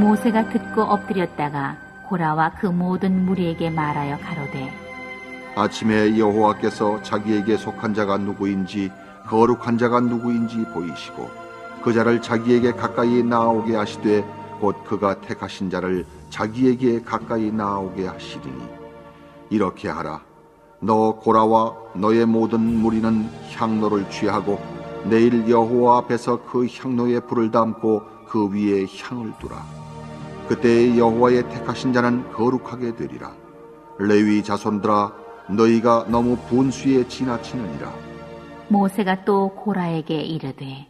모세가 듣고 엎드렸다가 고라와 그 모든 무리에게 말하여 가로되 아침에 여호와께서 자기에게 속한 자가 누구인지 거룩한 자가 누구인지 보이시고 그 자를 자기에게 가까이 나아오게 하시되 곧 그가 택하신 자를 자기에게 가까이 나아오게 하시리니 이렇게 하라. 너 고라와 너의 모든 무리는 향로를 취하고 내일 여호와 앞에서 그 향로에 불을 담고 그 위에 향을 두라. 그때 여호와의 택하신 자는 거룩하게 되리라. 레위 자손들아 너희가 너무 분수에 지나치느니라. 모세가 또 고라에게 이르되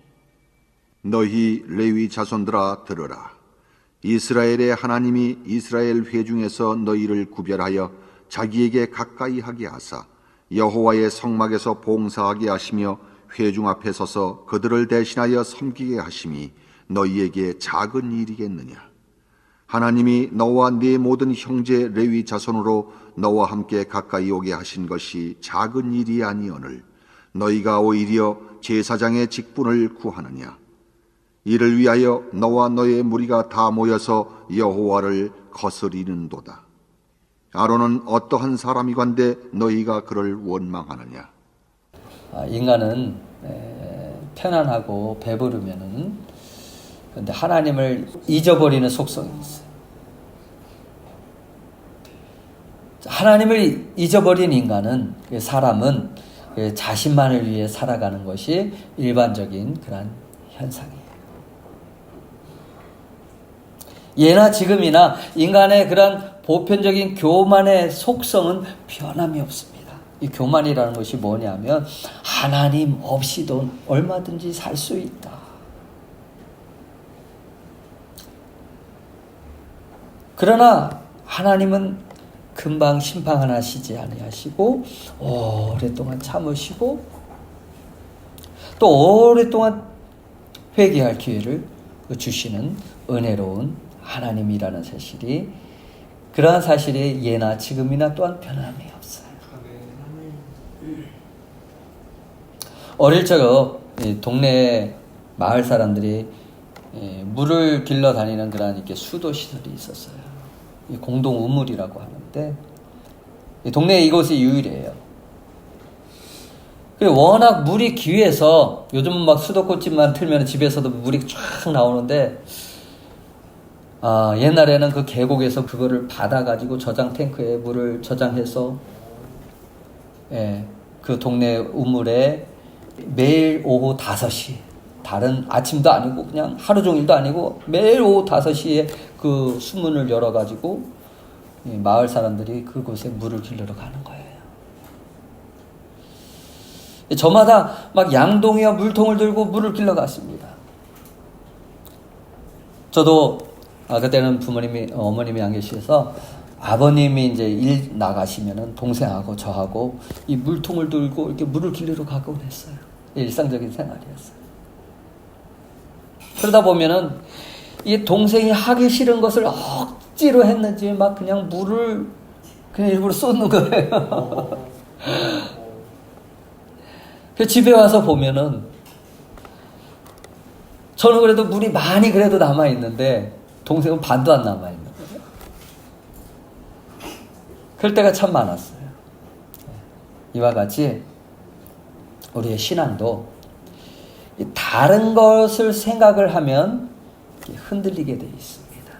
너희 레위 자손들아 들으라. 이스라엘의 하나님이 이스라엘 회중에서 너희를 구별하여 자기에게 가까이 하게 하사 여호와의 성막에서 봉사하게 하시며 회중 앞에 서서 그들을 대신하여 섬기게 하심이 너희에게 작은 일이겠느냐. 하나님이 너와 네 모든 형제 레위 자손으로 너와 함께 가까이 오게 하신 것이 작은 일이 아니오늘 너희가 오히려 제사장의 직분을 구하느냐. 이를 위하여 너와 너의 무리가 다 모여서 여호와를 거스리는도다. 아론은 어떠한 사람이건대 너희가 그를 원망하느냐. 인간은 편안하고 배부르면은 근데 하나님을 잊어버리는 속성이 있어요. 하나님을 잊어버린 인간은 사람은 자신만을 위해 살아가는 것이 일반적인 그런 현상이에요. 예나 지금이나 인간의 그런 보편적인 교만의 속성은 변함이 없습니다. 이 교만이라는 것이 뭐냐면 하나님 없이도 얼마든지 살 수 있다. 그러나 하나님은 금방 심판하시지 아니하시고 오랫동안 참으시고 또 오랫동안 회개할 기회를 주시는 은혜로운 하나님이라는 사실이 그러한 사실이 예나 지금이나 또한 변함이 없어요. 어릴 적 동네 마을 사람들이 물을 길러 다니는 그런 이렇게 수도 시설이 있었어요. 공동 우물이라고 하는데 동네 이곳이 유일해요. 워낙 물이 귀해서 요즘은 막 수도꼭지만 틀면 집에서도 물이 쫙 나오는데 옛날에는 그 계곡에서 그거를 받아가지고 저장 탱크에 물을 저장해서 그 동네 우물에 매일 오후 5시 다른 아침도 아니고 그냥 하루 종일도 아니고 매일 오후 5시에 그 수문을 열어가지고 마을 사람들이 그곳에 물을 길러러 가는 거예요. 저마다 막 양동이와 물통을 들고 물을 길러 갔습니다. 저도 그때는 어머님이 안 계셔서 아버님이 이제 일 나가시면은 동생하고 저하고 이 물통을 들고 이렇게 물을 길러러 가고 그랬어요. 일상적인 생활이었어요. 그러다 보면은 이 동생이 하기 싫은 것을 억지로 했는지 막 그냥 물을 그냥 일부러 쏟는 거예요. 그래서 집에 와서 보면은 저는 그래도 물이 많이 그래도 남아있는데 동생은 반도 안 남아있는 거예요. 그럴 때가 참 많았어요. 이와 같이 우리의 신앙도 다른 것을 생각을 하면 흔들리게 되어 있습니다.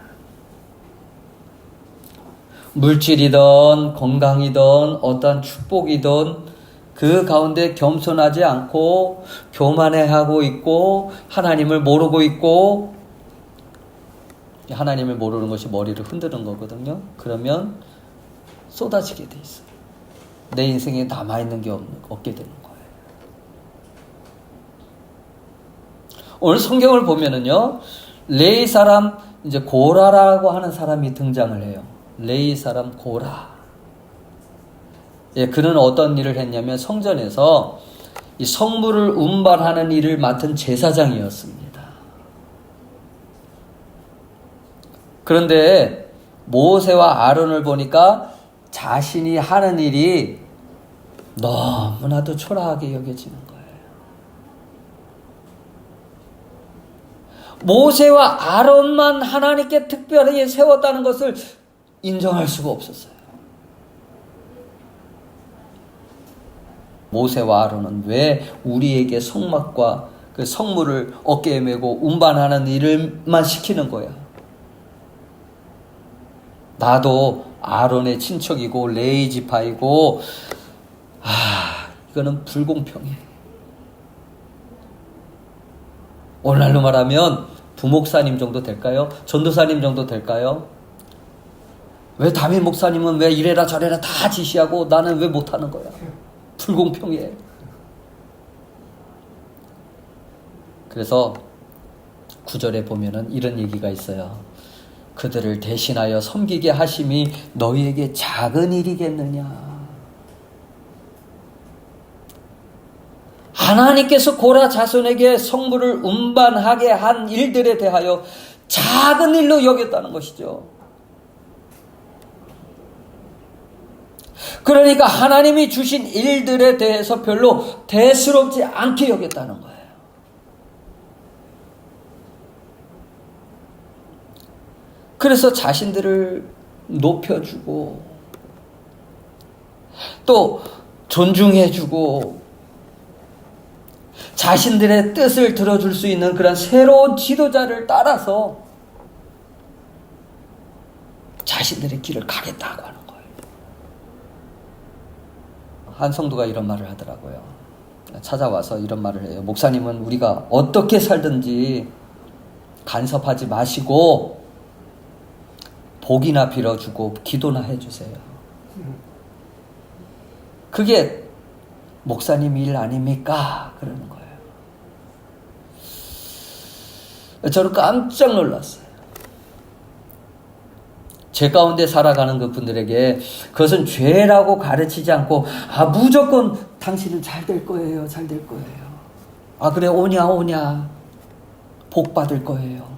물질이든 건강이든 어떠한 축복이든 그 가운데 겸손하지 않고 교만해하고 있고 하나님을 모르고 있고 하나님을 모르는 것이 머리를 흔드는 거거든요. 그러면 쏟아지게 돼 있어요. 내 인생에 남아있는 게 없게 되는 거예요. 오늘 성경을 보면은요, 레위 사람, 이제 고라라고 하는 사람이 등장을 해요. 레위 사람 고라. 그는 어떤 일을 했냐면 성전에서 이 성물을 운반하는 일을 맡은 제사장이었습니다. 그런데 모세와 아론을 보니까 자신이 하는 일이 너무나도 초라하게 여겨지는 거예요. 모세와 아론만 하나님께 특별하게 세웠다는 것을 인정할 수가 없었어요. 모세와 아론은 왜 우리에게 성막과 그 성물을 어깨에 메고 운반하는 일을만 시키는 거야? 나도 아론의 친척이고 레위 지파이고, 이거는 불공평해. 오늘날로 말하면 부목사님 정도 될까요? 전도사님 정도 될까요? 왜 담임 목사님은 왜 이래라 저래라 다 지시하고 나는 왜 못하는 거야? 불공평해. 그래서 9절에 보면은 이런 얘기가 있어요. 그들을 대신하여 섬기게 하심이 너희에게 작은 일이겠느냐. 하나님께서 고라 자손에게 성물을 운반하게 한 일들에 대하여 작은 일로 여겼다는 것이죠. 그러니까 하나님이 주신 일들에 대해서 별로 대수롭지 않게 여겼다는 거예요. 그래서 자신들을 높여주고 또 존중해주고 자신들의 뜻을 들어줄 수 있는 그런 새로운 지도자를 따라서 자신들의 길을 가겠다고 하는 거예요. 한 성도가 이런 말을 하더라고요. 찾아와서 이런 말을 해요. 목사님은 우리가 어떻게 살든지 간섭하지 마시고 복이나 빌어주고 기도나 해주세요. 그게 목사님 일 아닙니까? 그러는 거예요. 저는 깜짝 놀랐어요. 제 가운데 살아가는 그 분들에게 그것은 죄라고 가르치지 않고 무조건 당신은 잘 될 거예요. 잘 될 거예요. 그래 오냐 복 받을 거예요.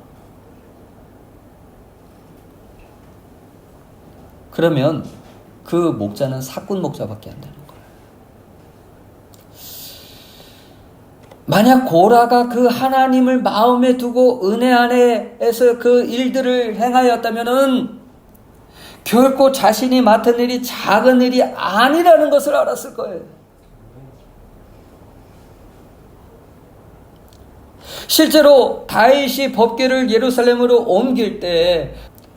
그러면 그 목자는 사꾼 목자밖에 안 되는 거예요. 만약 고라가 그 하나님을 마음에 두고 은혜 안에서 그 일들을 행하였다면은 결코 자신이 맡은 일이 작은 일이 아니라는 것을 알았을 거예요. 실제로 다윗이 법궤를 예루살렘으로 옮길 때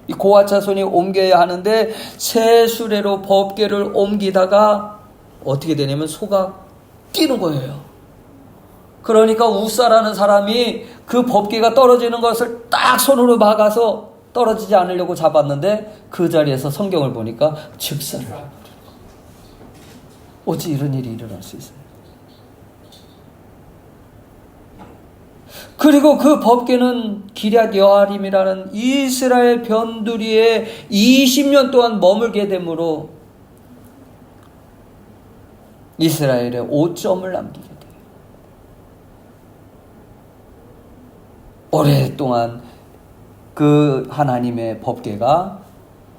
이 고아 자손이 옮겨야 하는데 새 수레로 법궤를 옮기다가 어떻게 되냐면 소가 뛰는 거예요. 그러니까 우사라는 사람이 그 법궤가 떨어지는 것을 딱 손으로 막아서 떨어지지 않으려고 잡았는데 그 자리에서 성경을 보니까 즉사를 해버려요. 어찌 이런 일이 일어날 수 있어요? 그리고 그 법궤는 기럇 여아림이라는 이스라엘 변두리에 20년 동안 머물게 되므로 이스라엘에 5점을 남기게 돼요. 오랫동안 그 하나님의 법궤가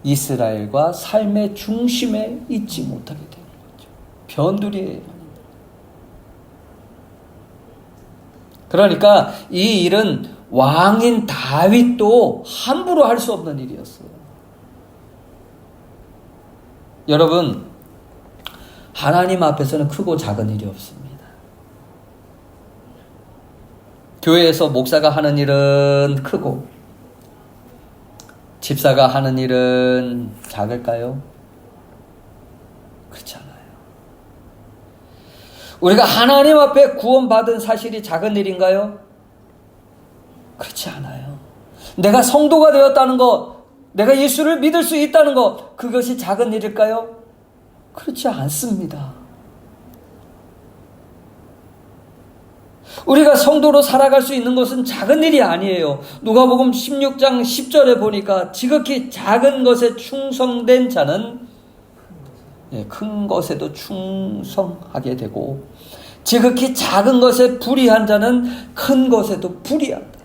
이스라엘과 삶의 중심에 있지 못하게 되는 거죠. 변두리에. 그러니까 이 일은 왕인 다윗도 함부로 할 수 없는 일이었어요. 여러분, 하나님 앞에서는 크고 작은 일이 없습니다. 교회에서 목사가 하는 일은 크고 집사가 하는 일은 작을까요? 그렇지 않아요. 우리가 하나님 앞에 구원받은 사실이 작은 일인가요? 그렇지 않아요. 내가 성도가 되었다는 것, 내가 예수를 믿을 수 있다는 것, 그것이 작은 일일까요? 그렇지 않습니다. 우리가 성도로 살아갈 수 있는 것은 작은 일이 아니에요. 누가복음 16장 10절에 보니까 지극히 작은 것에 충성된 자는 큰 것에도 충성하게 되고 지극히 작은 것에 불의한 자는 큰 것에도 불의한다.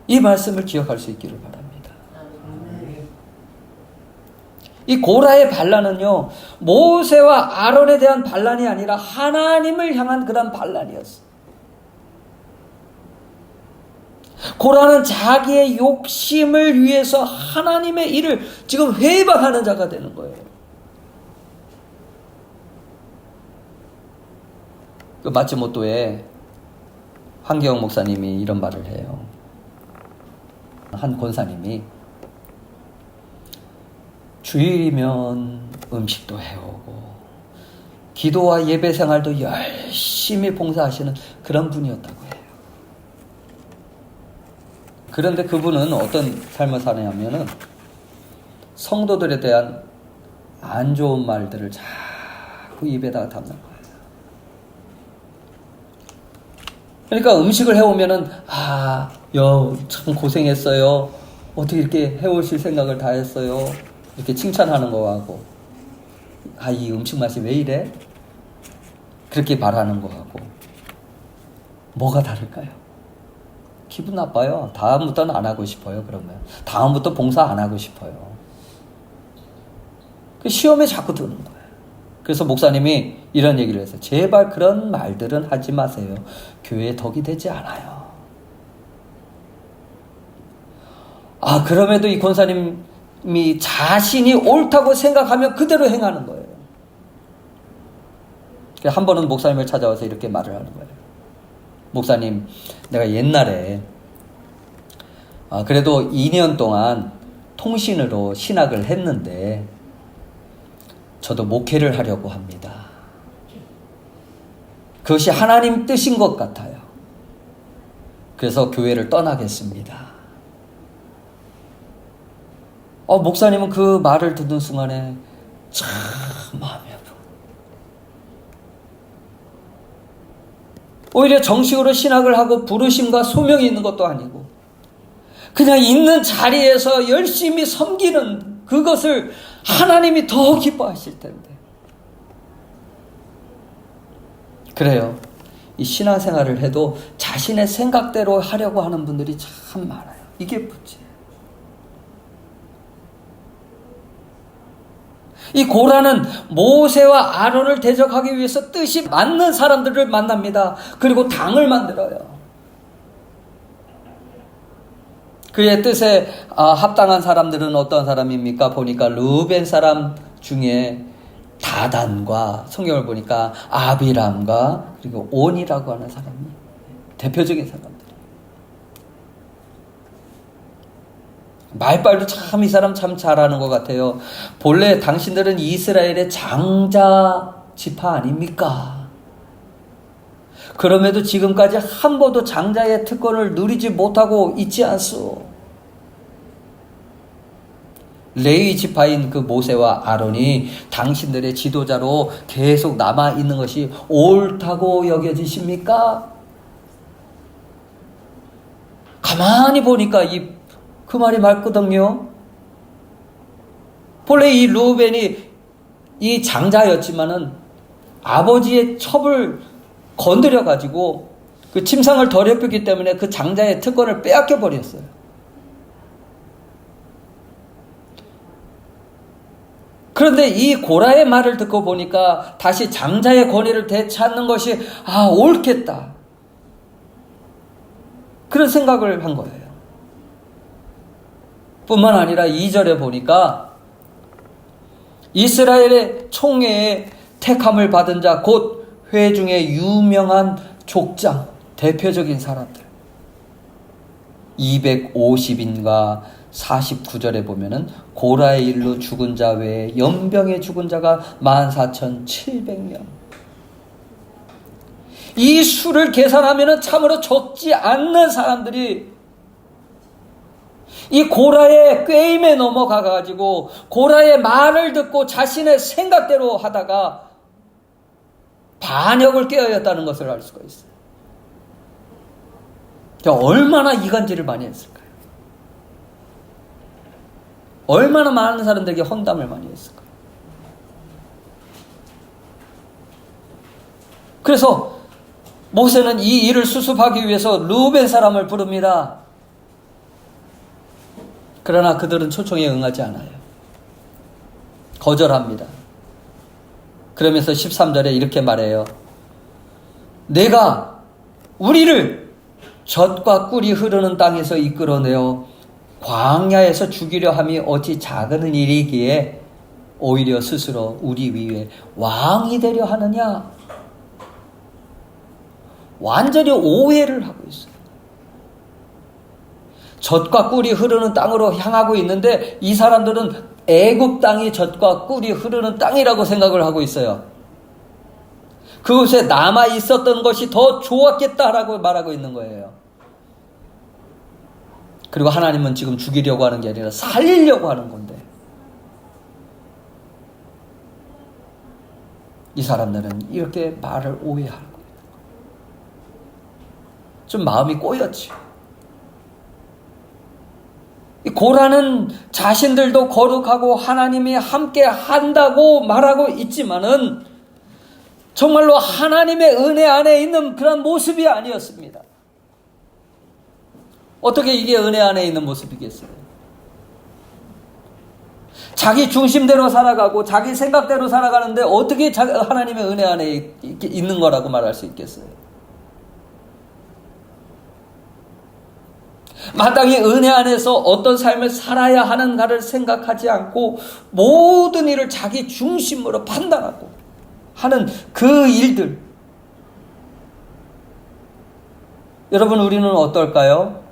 이 말씀을 기억할 수 있기를 바랍니다. 이 고라의 반란은요, 모세와 아론에 대한 반란이 아니라 하나님을 향한 그런 반란이었어요. 고라는 자기의 욕심을 위해서 하나님의 일을 지금 회방하는 자가 되는 거예요. 그 마츠모토의 황교영 목사님이 이런 말을 해요. 한 권사님이 주일이면 음식도 해오고 기도와 예배 생활도 열심히 봉사하시는 그런 분이었다고 해요. 그런데 그분은 어떤 삶을 사냐면은 성도들에 대한 안 좋은 말들을 자꾸 입에다가 담는 거예요. 그러니까 음식을 해오면은 참 고생했어요. 어떻게 이렇게 해오실 생각을 다 했어요. 이렇게 칭찬하는 거하고 이 음식 맛이 왜 이래? 그렇게 말하는 거하고 뭐가 다를까요? 기분 나빠요. 다음부터는 안 하고 싶어요. 그러면 다음부터 봉사 안 하고 싶어요. 그 시험에 자꾸 드는 거예요. 그래서 목사님이 이런 얘기를 했어요. 제발 그런 말들은 하지 마세요. 교회에 덕이 되지 않아요. 그럼에도 이 권사님이 자신이 옳다고 생각하면 그대로 행하는 거예요. 한 번은 목사님을 찾아와서 이렇게 말을 하는 거예요. 목사님, 내가 옛날에 그래도 2년 동안 통신으로 신학을 했는데 저도 목회를 하려고 합니다. 그것이 하나님 뜻인 것 같아요. 그래서 교회를 떠나겠습니다. 목사님은 그 말을 듣는 순간에 참 마음이 아프고 오히려 정식으로 신학을 하고 부르심과 소명이 있는 것도 아니고 그냥 있는 자리에서 열심히 섬기는 그것을 하나님이 더 기뻐하실 텐데. 그래요. 이 신앙생활을 해도 자신의 생각대로 하려고 하는 분들이 참 많아요. 이게 문제예요. 이 고라는 모세와 아론을 대적하기 위해서 뜻이 맞는 사람들을 만납니다. 그리고 당을 만들어요. 그의 뜻에 합당한 사람들은 어떤 사람입니까? 보니까 르벤 사람 중에 다단과 성경을 보니까 아비람과 그리고 온이라고 하는 사람이 대표적인 사람들. 말빨도 참 이 사람 참 잘하는 것 같아요. 본래 당신들은 이스라엘의 장자 지파 아닙니까? 그럼에도 지금까지 한 번도 장자의 특권을 누리지 못하고 있지 않소. 레위 지파인 그 모세와 아론이 당신들의 지도자로 계속 남아 있는 것이 옳다고 여겨지십니까? 가만히 보니까 그 말이 맞거든요. 본래 이 르우벤이 이 장자였지만은 아버지의 첩을 건드려 가지고 그 침상을 더럽혔기 때문에 그 장자의 특권을 빼앗겨 버렸어요. 그런데 이 고라의 말을 듣고 보니까 다시 장자의 권위를 되찾는 것이 옳겠다. 그런 생각을 한 거예요. 뿐만 아니라 2절에 보니까 이스라엘의 총회에 택함을 받은 자, 곧 회중의 유명한 족장, 대표적인 사람들 250인과 49절에 보면은 고라의 일로 죽은 자 외에 연병에 죽은 자가 14,700명. 이 수를 계산하면은 참으로 적지 않는 사람들이 이 고라의 꾀임에 넘어가가지고 고라의 말을 듣고 자신의 생각대로 하다가 반역을 꾀하였다는 것을 알 수가 있어요. 얼마나 이간질을 많이 했을까요? 얼마나 많은 사람들에게 험담을 많이 했을까요? 그래서 모세는 이 일을 수습하기 위해서 르우벤 사람을 부릅니다. 그러나 그들은 초청에 응하지 않아요. 거절합니다. 그러면서 13절에 이렇게 말해요. 내가 우리를 젖과 꿀이 흐르는 땅에서 이끌어내어 광야에서 죽이려 함이 어찌 작은 일이기에 오히려 스스로 우리 위에 왕이 되려 하느냐. 완전히 오해를 하고 있어요. 젖과 꿀이 흐르는 땅으로 향하고 있는데 이 사람들은 애굽 땅이 젖과 꿀이 흐르는 땅이라고 생각을 하고 있어요. 그곳에 남아 있었던 것이 더 좋았겠다라고 말하고 있는 거예요. 그리고 하나님은 지금 죽이려고 하는 게 아니라 살리려고 하는 건데 이 사람들은 이렇게 말을 오해하고 좀 마음이 꼬였지. 이 고라는 자신들도 거룩하고 하나님이 함께 한다고 말하고 있지만은 정말로 하나님의 은혜 안에 있는 그런 모습이 아니었습니다. 어떻게 이게 은혜 안에 있는 모습이겠어요? 자기 중심대로 살아가고 자기 생각대로 살아가는데 어떻게 하나님의 은혜 안에 있는 거라고 말할 수 있겠어요? 마땅히 은혜 안에서 어떤 삶을 살아야 하는가를 생각하지 않고 모든 일을 자기 중심으로 판단하고 하는 그 일들. 여러분, 우리는 어떨까요?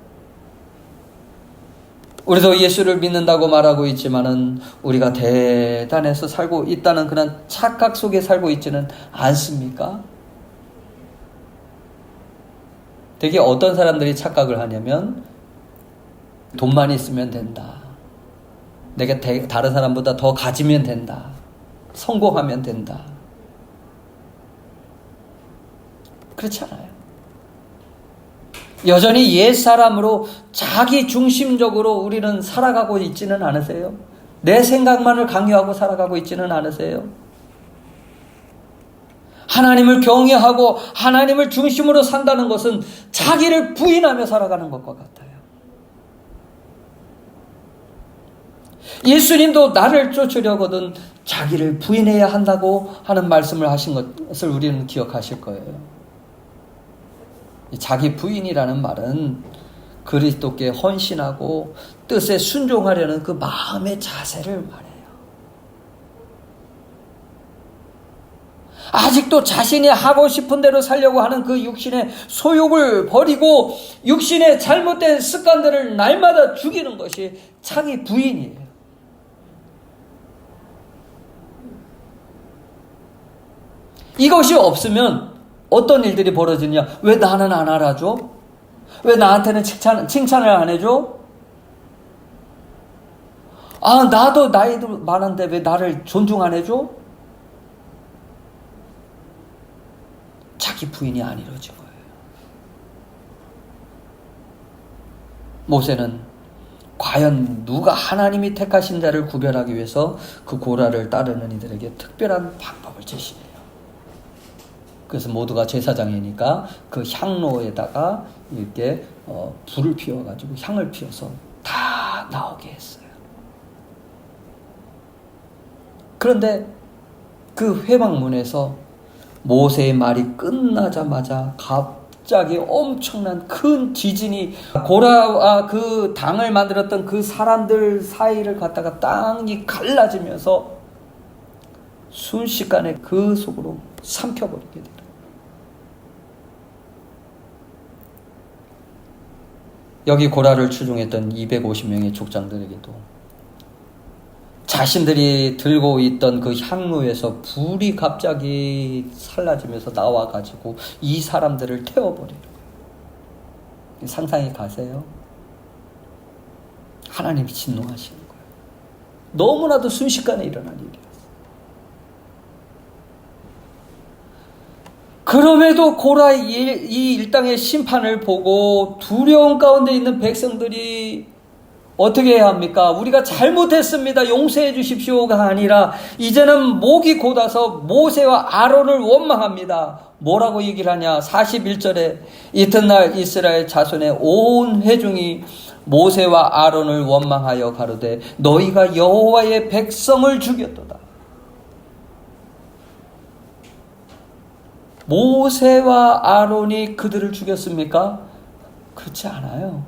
우리도 예수를 믿는다고 말하고 있지만은 우리가 대단해서 살고 있다는 그런 착각 속에 살고 있지는 않습니까? 되게 어떤 사람들이 착각을 하냐면 돈만 있으면 된다. 내가 다른 사람보다 더 가지면 된다. 성공하면 된다. 그렇지 않아요. 여전히 옛사람으로 자기 중심적으로 우리는 살아가고 있지는 않으세요? 내 생각만을 강요하고 살아가고 있지는 않으세요? 하나님을 경외하고 하나님을 중심으로 산다는 것은 자기를 부인하며 살아가는 것과 같아요. 예수님도 나를 쫓으려거든 자기를 부인해야 한다고 하는 말씀을 하신 것을 우리는 기억하실 거예요. 자기 부인이라는 말은 그리스도께 헌신하고 뜻에 순종하려는 그 마음의 자세를 말해요. 아직도 자신이 하고 싶은 대로 살려고 하는 그 육신의 소욕을 버리고 육신의 잘못된 습관들을 날마다 죽이는 것이 자기 부인이에요. 이것이 없으면 어떤 일들이 벌어지냐? 왜 나는 안 알아줘? 왜 나한테는 칭찬을 안 해줘? 아, 나도 나이도 많은데 왜 나를 존중 안 해줘? 자기 부인이 안 이루어진 거예요. 모세는 과연 누가 하나님이 택하신 자를 구별하기 위해서 그 고라를 따르는 이들에게 특별한 방법을 제시해요. 그래서 모두가 제사장이니까 그 향로에다가 이렇게 불을 피워가지고 향을 피워서 다 나오게 했어요. 그런데 그 회막문에서 모세의 말이 끝나자마자 갑자기 엄청난 큰 지진이 고라와 그 당을 만들었던 그 사람들 사이를 갖다가 땅이 갈라지면서 순식간에 그 속으로 삼켜버리게 돼요. 여기 고라를 추종했던 250명의 족장들에게도 자신들이 들고 있던 그 향로에서 불이 갑자기 살라지면서 나와가지고 이 사람들을 태워버리는 거예요. 상상이 가세요? 하나님이 진노하시는 거예요. 너무나도 순식간에 일어난 일이에요. 그럼에도 고라의 이 일당의 심판을 보고 두려움 가운데 있는 백성들이 어떻게 해야 합니까? 우리가 잘못했습니다. 용서해 주십시오가 아니라 이제는 목이 곧아서 모세와 아론을 원망합니다. 뭐라고 얘기를 하냐? 41절에 이튿날 이스라엘 자손의 온 회중이 모세와 아론을 원망하여 가로되 너희가 여호와의 백성을 죽였도다. 모세와 아론이 그들을 죽였습니까? 그렇지 않아요.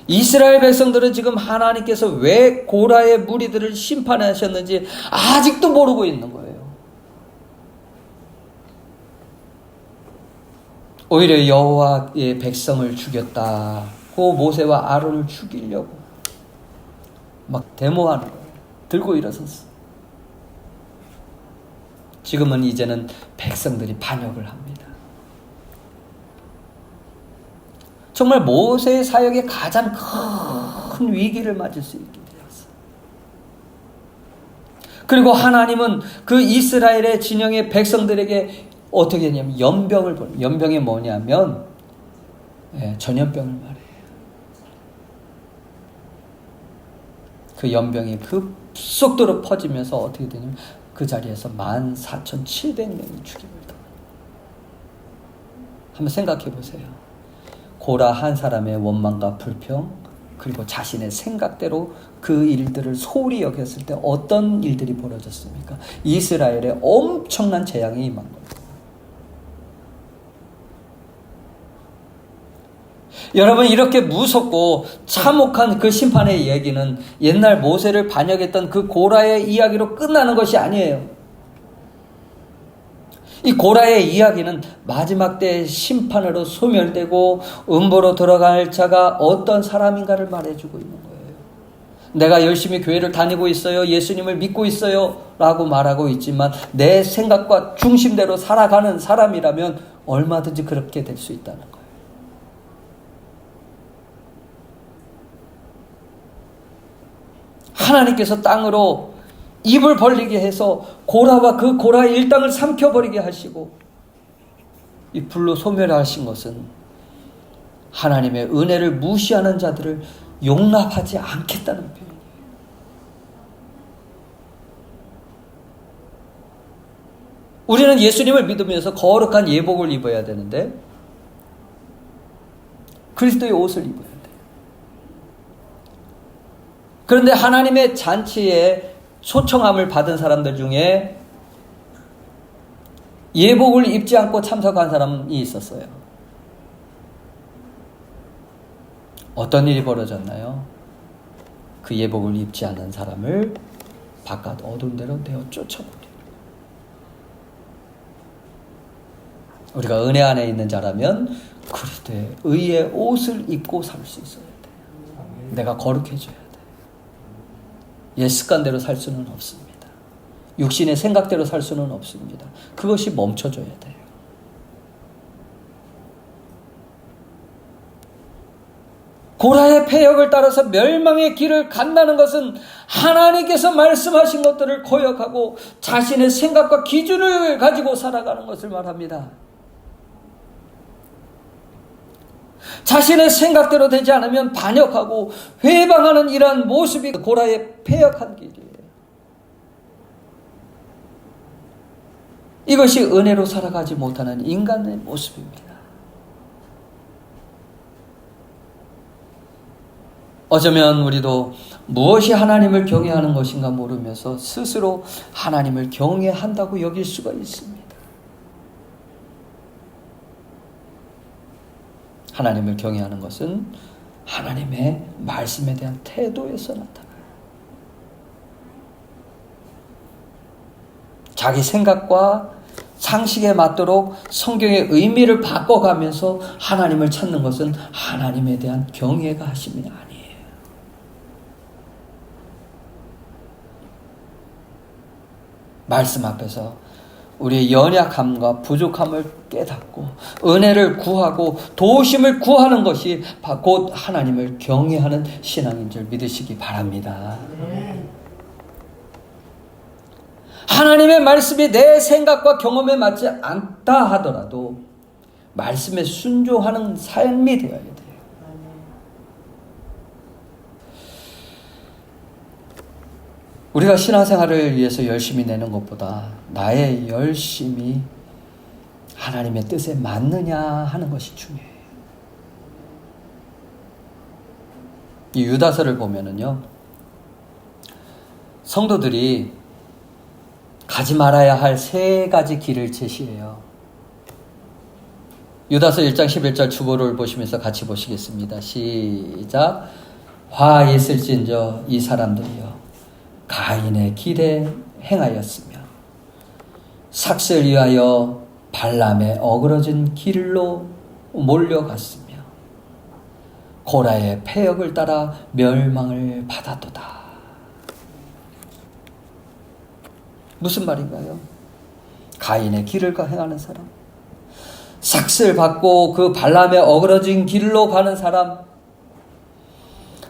이스라엘 백성들은 지금 하나님께서 왜 고라의 무리들을 심판하셨는지 아직도 모르고 있는 거예요. 오히려 여호와의 백성을 죽였다고 모세와 아론을 죽이려고 막 데모하는 거예요. 들고 일어섰어. 지금은 이제는 백성들이 반역을 합니다. 정말 모세의 사역에 가장 큰 위기를 맞을 수 있게 되었어요. 그리고 하나님은 그 이스라엘의 진영의 백성들에게 어떻게 했냐면 연병을 보내요. 연병이 뭐냐면 전염병을 말해요. 그 연병이 급속도로 퍼지면서 어떻게 되냐면 그 자리에서 14,700명이 죽임을 당해요. 한번 생각해 보세요. 고라 한 사람의 원망과 불평, 그리고 자신의 생각대로 그 일들을 소홀히 여겼을 때 어떤 일들이 벌어졌습니까? 이스라엘에 엄청난 재앙이 임한 겁니다. 여러분, 이렇게 무섭고 참혹한 그 심판의 얘기는 옛날 모세를 반역했던 그 고라의 이야기로 끝나는 것이 아니에요. 이 고라의 이야기는 마지막 때의 심판으로 소멸되고 음보로 들어갈 자가 어떤 사람인가를 말해주고 있는 거예요. 내가 열심히 교회를 다니고 있어요. 예수님을 믿고 있어요. 라고 말하고 있지만 내 생각과 중심대로 살아가는 사람이라면 얼마든지 그렇게 될 수 있다는 거예요. 하나님께서 땅으로 입을 벌리게 해서 고라와 그 고라의 일당을 삼켜버리게 하시고 이 불로 소멸하신 것은 하나님의 은혜를 무시하는 자들을 용납하지 않겠다는 표현이에요. 우리는 예수님을 믿으면서 거룩한 예복을 입어야 되는데 그리스도의 옷을 입어야 돼요. 그런데 하나님의 잔치에 초청함을 받은 사람들 중에 예복을 입지 않고 참석한 사람이 있었어요. 어떤 일이 벌어졌나요? 그 예복을 입지 않은 사람을 바깥 어두운 데로 내어 쫓아버려요. 우리가 은혜 안에 있는 자라면 그리스도의 의의 옷을 입고 살 수 있어야 돼요. 내가 거룩해져야 돼요. 옛 습관대로 살 수는 없습니다. 육신의 생각대로 살 수는 없습니다. 그것이 멈춰져야 돼요. 고라의 패역을 따라서 멸망의 길을 간다는 것은 하나님께서 말씀하신 것들을 거역하고 자신의 생각과 기준을 가지고 살아가는 것을 말합니다. 자신의 생각대로 되지 않으면 반역하고 회방하는 이러한 모습이 고라의 패역한 길이에요. 이것이 은혜로 살아가지 못하는 인간의 모습입니다. 어쩌면 우리도 무엇이 하나님을 경외하는 것인가 모르면서 스스로 하나님을 경외한다고 여길 수가 있습니다. 하나님을 경외하는 것은 하나님의 말씀에 대한 태도에서 나타나요. 자기 생각과 상식에 맞도록 성경의 의미를 바꿔가면서 하나님을 찾는 것은 하나님에 대한 경외가 하심이 아니에요. 말씀 앞에서 우리의 연약함과 부족함을 깨닫고 은혜를 구하고 도우심을 구하는 것이 곧 하나님을 경외하는 신앙인 줄 믿으시기 바랍니다. 하나님의 말씀이 내 생각과 경험에 맞지 않다 하더라도 말씀에 순종하는 삶이 되어야 돼요. 우리가 신앙생활을 위해서 열심히 내는 것보다 나의 열심이 하나님의 뜻에 맞느냐 하는 것이 중요해요. 이 유다서를 보면은요, 성도들이 가지 말아야 할 세 가지 길을 제시해요. 유다서 1장 11절 주보를 보시면서 같이 보시겠습니다. 시작. 화 있을진저 이 사람들이여 가인의 길에 행하였으며 삭슬 위하여 발람의 어그러진 길로 몰려갔으며 고라의 패역을 따라 멸망을 받았도다. 무슨 말인가요? 가인의 길을 행하는 사람, 삭슬 받고 그 발람의 어그러진 길로 가는 사람,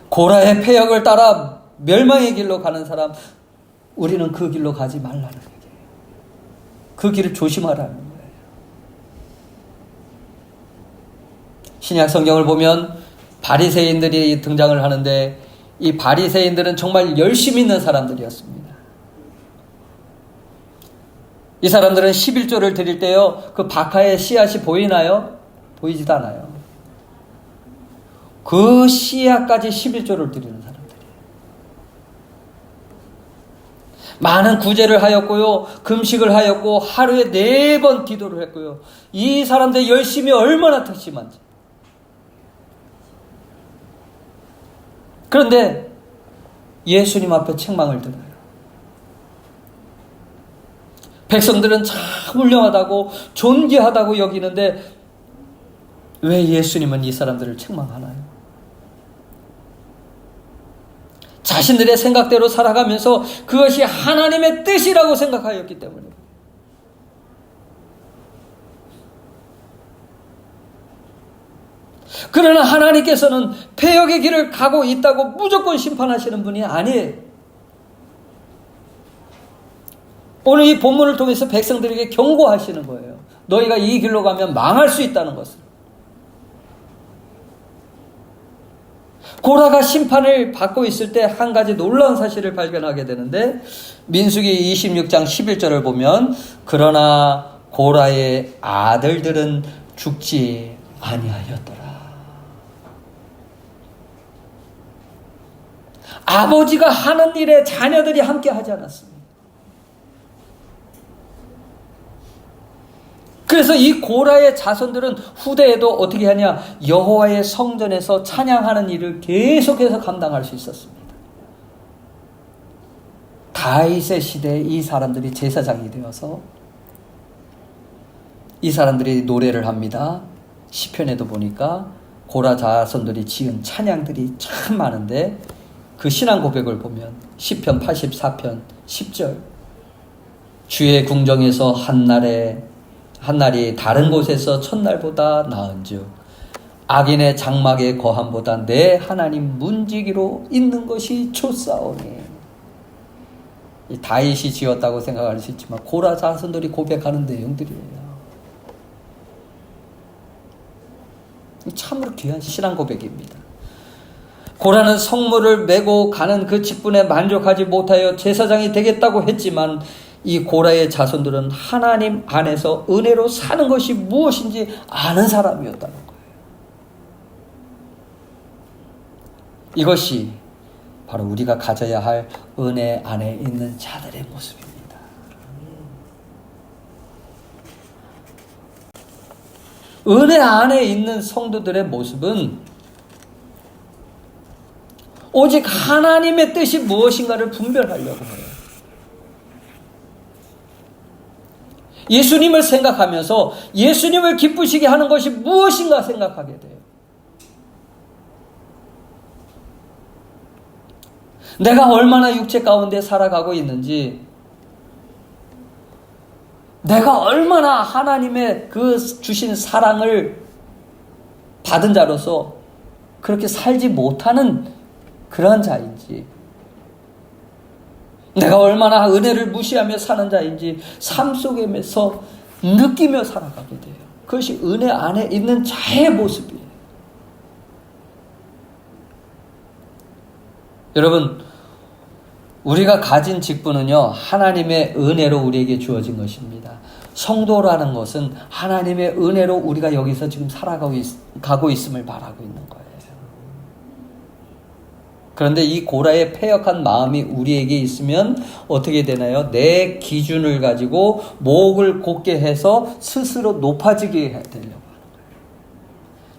고라의 패역을 따라 멸망의 길로 가는 사람, 우리는 그 길로 가지 말라는 거예요. 그 길을 조심하라는 거예요. 신약 성경을 보면 바리새인들이 등장을 하는데 이 바리새인들은 정말 열심히 있는 사람들이었습니다. 이 사람들은 11조를 드릴 때요, 그 박하의 씨앗이 보이나요? 보이지도 않아요. 그 씨앗까지 11조를 드리는 사람들이에요. 많은 구제를 하였고요, 금식을 하였고, 하루에 4번 기도를 했고요. 이 사람들의 열심이 얼마나 더 심한지. 그런데 예수님 앞에 책망을 들어요. 백성들은 참 훌륭하다고 존귀하다고 여기는데 왜 예수님은 이 사람들을 책망하나요? 자신들의 생각대로 살아가면서 그것이 하나님의 뜻이라고 생각하였기 때문에. 그러나 하나님께서는 패역의 길을 가고 있다고 무조건 심판하시는 분이 아니에요. 오늘 이 본문을 통해서 백성들에게 경고하시는 거예요. 너희가 이 길로 가면 망할 수 있다는 것을. 고라가 심판을 받고 있을 때 한 가지 놀라운 사실을 발견하게 되는데 민수기 26장 11절을 보면 그러나 고라의 아들들은 죽지 아니하였더라. 아버지가 하는 일에 자녀들이 함께 하지 않았습니다. 그래서 이 고라의 자손들은 후대에도 어떻게 하냐, 여호와의 성전에서 찬양하는 일을 계속해서 감당할 수 있었습니다. 다윗의 시대에 이 사람들이 제사장이 되어서 이 사람들이 노래를 합니다. 시편에도 보니까 고라 자손들이 지은 찬양들이 참 많은데 그 신앙 고백을 보면 시편 84편 10절 주의 궁정에서 한날이 다른 곳에서 첫날보다 나은즉 악인의 장막의 거함보다 내 하나님 문지기로 있는 것이 좋사오니. 이 다윗이 지었다고 생각할 수 있지만 고라 자손들이 고백하는 내용들이에요. 참으로 귀한 신앙 고백입니다. 고라는 성물을 메고 가는 그 직분에 만족하지 못하여 제사장이 되겠다고 했지만 이 고라의 자손들은 하나님 안에서 은혜로 사는 것이 무엇인지 아는 사람이었다는 거예요. 이것이 바로 우리가 가져야 할 은혜 안에 있는 자들의 모습입니다. 은혜 안에 있는 성도들의 모습은 오직 하나님의 뜻이 무엇인가를 분별하려고 해요. 예수님을 생각하면서 예수님을 기쁘시게 하는 것이 무엇인가 생각하게 돼요. 내가 얼마나 육체 가운데 살아가고 있는지, 내가 얼마나 하나님의 그 주신 사랑을 받은 자로서 그렇게 살지 못하는 그런 자인지, 내가 얼마나 은혜를 무시하며 사는 자인지 삶 속에서 느끼며 살아가게 돼요. 그것이 은혜 안에 있는 자의 모습이에요. 여러분, 우리가 가진 직분은요, 하나님의 은혜로 우리에게 주어진 것입니다. 성도라는 것은 하나님의 은혜로 우리가 여기서 지금 살아가고 있음을 말하고 있는 거예요. 그런데 이 고라의 패역한 마음이 우리에게 있으면 어떻게 되나요? 내 기준을 가지고 목을 곧게 해서 스스로 높아지게 해야 되려고 하는 거예요.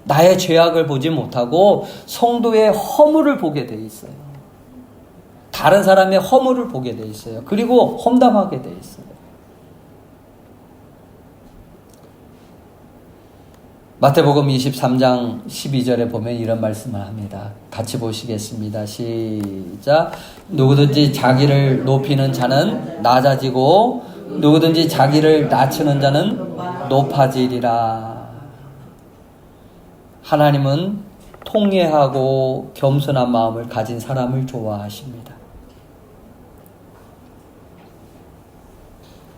나의 죄악을 보지 못하고 성도의 허물을 보게 돼 있어요. 다른 사람의 허물을 보게 돼 있어요. 그리고 험담하게 돼 있어요. 마태복음 23장 12절에 보면 이런 말씀을 합니다. 같이 보시겠습니다. 시작. 누구든지 자기를 높이는 자는 낮아지고 누구든지 자기를 낮추는 자는 높아지리라. 하나님은 통회하고 겸손한 마음을 가진 사람을 좋아하십니다.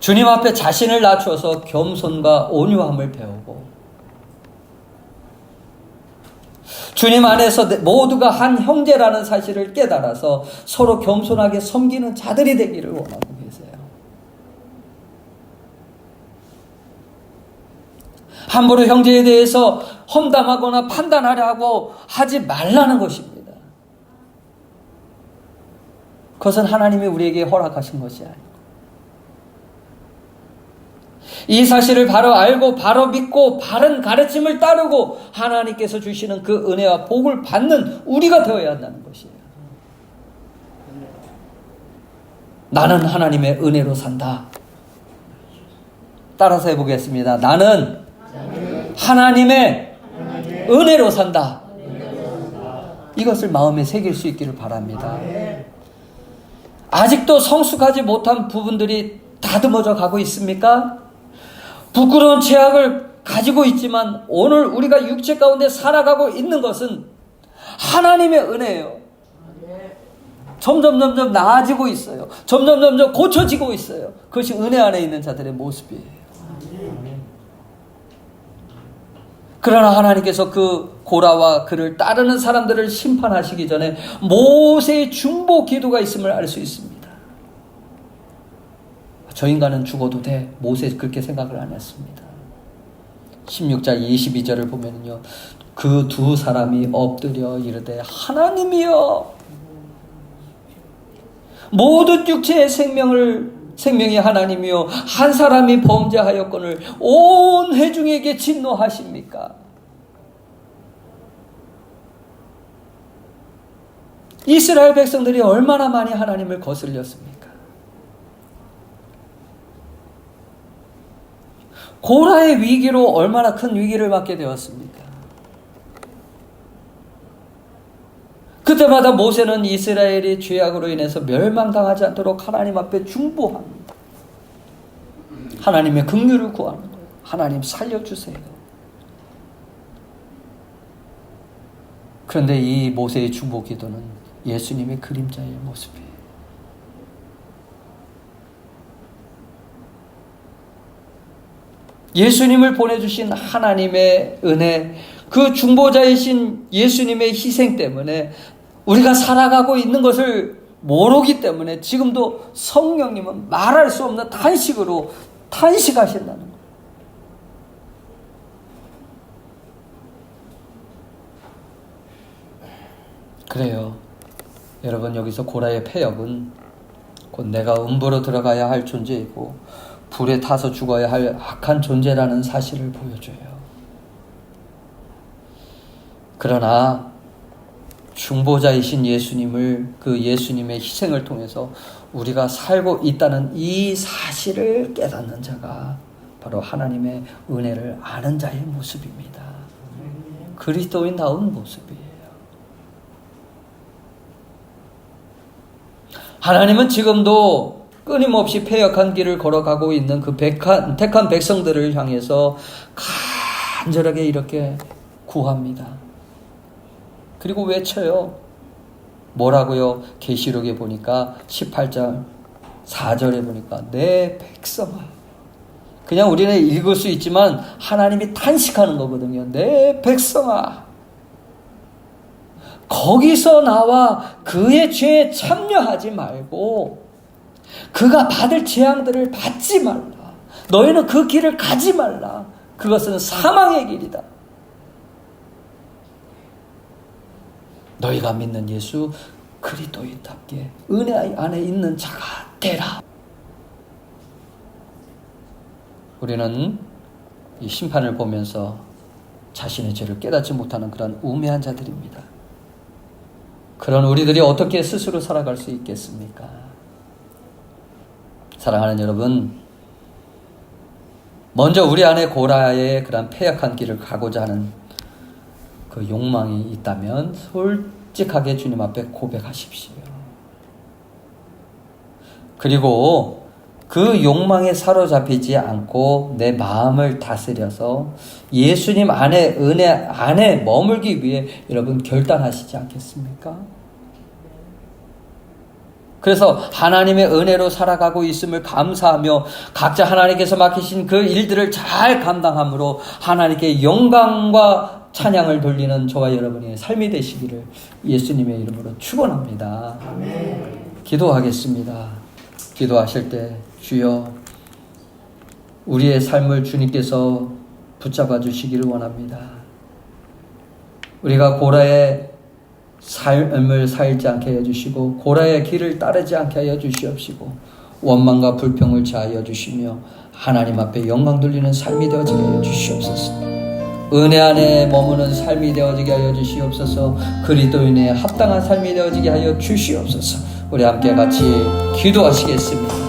주님 앞에 자신을 낮추어서 겸손과 온유함을 배우고 주님 안에서 모두가 한 형제라는 사실을 깨달아서 서로 겸손하게 섬기는 자들이 되기를 원하고 계세요. 함부로 형제에 대해서 험담하거나 판단하려고 하지 말라는 것입니다. 그것은 하나님이 우리에게 허락하신 것이 아니고 이 사실을 바로 알고 바로 믿고 바른 가르침을 따르고 하나님께서 주시는 그 은혜와 복을 받는 우리가 되어야 한다는 것이에요. 나는 하나님의 은혜로 산다. 따라서 해보겠습니다. 나는 하나님의 은혜로 산다. 이것을 마음에 새길 수 있기를 바랍니다. 아직도 성숙하지 못한 부분들이 다듬어져 가고 있습니까? 부끄러운 죄악을 가지고 있지만 오늘 우리가 육체 가운데 살아가고 있는 것은 하나님의 은혜예요. 점점 나아지고 있어요. 점점 고쳐지고 있어요. 그것이 은혜 안에 있는 자들의 모습이에요. 그러나 하나님께서 그 고라와 그를 따르는 사람들을 심판하시기 전에 모세의 중보 기도가 있음을 알 수 있습니다. 저 인간은 죽어도 돼. 모세 그렇게 생각을 안 했습니다. 16절 22절을 보면요, 그 두 사람이 엎드려 이르되 하나님이여, 모든 육체의 생명이 하나님이요 한 사람이 범죄하였거늘 온 회중에게 진노하십니까? 이스라엘 백성들이 얼마나 많이 하나님을 거슬렸습니까? 고라의 위기로 얼마나 큰 위기를 맞게 되었습니까? 그때마다 모세는 이스라엘이 죄악으로 인해서 멸망당하지 않도록 하나님 앞에 중보합니다. 하나님의 긍휼을 구하는 거예요. 하나님 살려주세요. 그런데 이 모세의 중보 기도는 예수님의 그림자의 모습이에요. 예수님을 보내주신 하나님의 은혜, 그 중보자이신 예수님의 희생 때문에 우리가 살아가고 있는 것을 모르기 때문에 지금도 성령님은 말할 수 없는 탄식으로 탄식하신다는 거예요. 그래요. 여러분, 여기서 고라의 패역은 곧 내가 음부로 들어가야 할 존재이고 불에 타서 죽어야 할 악한 존재라는 사실을 보여줘요. 그러나 중보자이신 예수님을, 그 예수님의 희생을 통해서 우리가 살고 있다는 이 사실을 깨닫는 자가 바로 하나님의 은혜를 아는 자의 모습입니다. 그리스도인다운 모습이에요. 하나님은 지금도 끊임없이 패역한 길을 걸어가고 있는 그 택한 백성들을 향해서 간절하게 이렇게 구합니다. 그리고 외쳐요. 뭐라고요? 계시록에 보니까 18장 4절에 보니까 내 백성아. 그냥 우리는 읽을 수 있지만 하나님이 탄식하는 거거든요. 내 백성아, 거기서 나와 그의 죄에 참여하지 말고 그가 받을 재앙들을 받지 말라. 너희는 그 길을 가지 말라. 그것은 사망의 길이다. 너희가 믿는 예수, 그리스도인답게 은혜 안에 있는 자가 되라. 우리는 이 심판을 보면서 자신의 죄를 깨닫지 못하는 그런 우매한 자들입니다. 그런 우리들이 어떻게 스스로 살아갈 수 있겠습니까? 사랑하는 여러분, 먼저 우리 안에 고라의 그런 패역한 길을 가고자 하는 그 욕망이 있다면 솔직하게 주님 앞에 고백하십시오. 그리고 그 욕망에 사로잡히지 않고 내 마음을 다스려서 예수님 안에, 은혜 안에 머물기 위해 여러분 결단하시지 않겠습니까? 그래서 하나님의 은혜로 살아가고 있음을 감사하며 각자 하나님께서 맡기신 그 일들을 잘 감당함으로 하나님께 영광과 찬양을 돌리는 저와 여러분의 삶이 되시기를 예수님의 이름으로 축원합니다. 기도하겠습니다. 기도하실 때 주여 우리의 삶을 주님께서 붙잡아 주시기를 원합니다. 우리가 고라의 삶을 살지 않게 하여 주시고 고라의 길을 따르지 않게 하여 주시옵시고 원망과 불평을 자하여 주시며 하나님 앞에 영광 돌리는 삶이 되어지게 하여 주시옵소서. 은혜 안에 머무는 삶이 되어지게 하여 주시옵소서. 그리스도인의 합당한 삶이 되어지게 하여 주시옵소서. 우리 함께 같이 기도하시겠습니다.